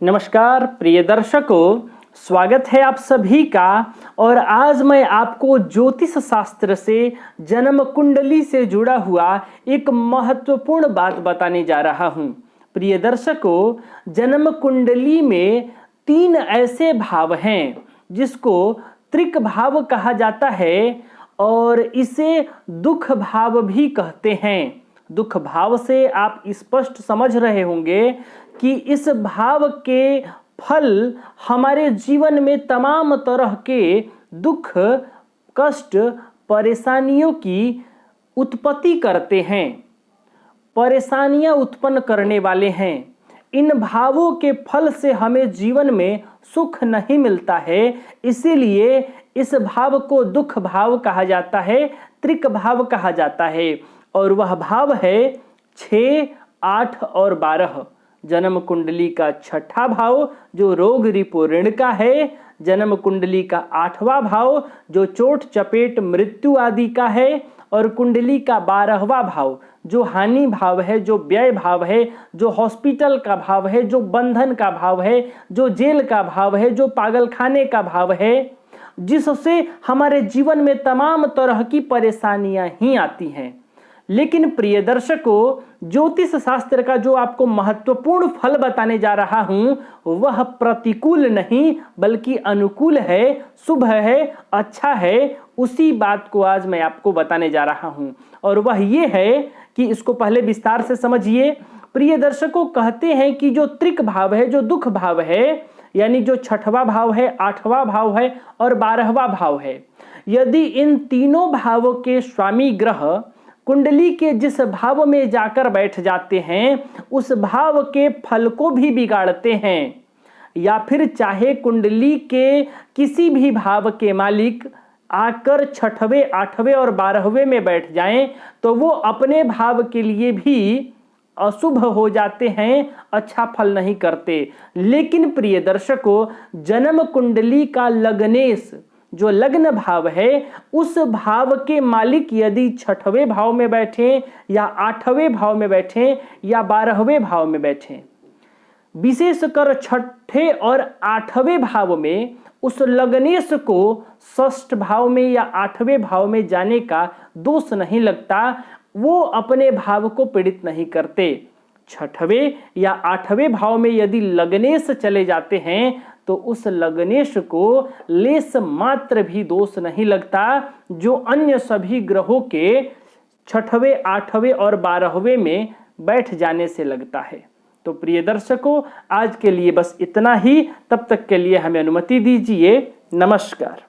नमस्कार प्रिय दर्शकों, स्वागत है आप सभी का। और आज मैं आपको ज्योतिष शास्त्र से जन्म कुंडली से जुड़ा हुआ एक महत्वपूर्ण बात बताने जा रहा हूं। प्रिय दर्शकों, जन्म कुंडली में 3 ऐसे भाव हैं जिसको त्रिक भाव कहा जाता है और इसे दुख भाव भी कहते हैं। दुख भाव से आप स्पष्ट समझ रहे होंगे कि इस भाव के फल हमारे जीवन में तमाम तरह के दुख, कष्ट, परेशानियों की उत्पत्ति करते हैं, परेशानियां उत्पन्न करने वाले हैं। इन भावों के फल से हमें जीवन में सुख नहीं मिलता है, इसीलिए इस भाव को दुख भाव कहा जाता है, त्रिक भाव कहा जाता है। और वह भाव है 6, 8 और 12। जन्म कुंडली का 6ठा भाव जो रोग रिपो ऋण का है, जन्म कुंडली का 8वां भाव जो चोट चपेट मृत्यु आदि का है, और कुंडली का 12वां भाव जो हानि भाव है, जो व्यय भाव है, जो हॉस्पिटल का भाव है, जो बंधन का भाव है, जो जेल का भाव है, जो पागलखाने का भाव है, जिससे हमारे जीवन में तमाम तरह की परेशानियां ही आती हैं। लेकिन प्रिय दर्शकों, ज्योतिष शास्त्र का जो आपको महत्वपूर्ण फल बताने जा रहा हूं वह प्रतिकूल नहीं बल्कि अनुकूल है, शुभ है, अच्छा है। उसी बात को आज मैं आपको बताने जा रहा हूं और वह ये है कि इसको पहले विस्तार से समझिए। प्रिय दर्शकों, कहते हैं कि जो त्रिक भाव है, जो दुख भाव है, यानी जो 6वां भाव है, 8वां भाव है और 12वां भाव है, यदि इन तीनों भावों के स्वामी ग्रह कुंडली के जिस भाव में जाकर बैठ जाते हैं उस भाव के फल को भी बिगाड़ते हैं, या फिर चाहे कुंडली के किसी भी भाव के मालिक आकर 6वें, 8वें और 12वें में बैठ जाएं तो वो अपने भाव के लिए भी अशुभ हो जाते हैं, अच्छा फल नहीं करते। लेकिन प्रिय दर्शकों, जन्म कुंडली का लग्नेश जो लग्न भाव है उस भाव के मालिक यदि 6वें भाव में बैठे या 8वें भाव में बैठे या 12वें भाव में बैठे, विशेषकर 6ठे और 8वें भाव में उस लग्नेश को 6ठ भाव में या 8वें भाव में जाने का दोष नहीं लगता, वो अपने भाव को पीड़ित नहीं करते। 6वें या 8वें भाव में यदि लग्नेश चले जाते हैं तो उस लग्नेश को लेस मात्र भी दोष नहीं लगता, जो अन्य सभी ग्रहों के 6वें, 8वें और 12वें में बैठ जाने से लगता है। तो प्रिय दर्शकों, आज के लिए बस इतना ही। तब तक के लिए हमें अनुमति दीजिए। नमस्कार।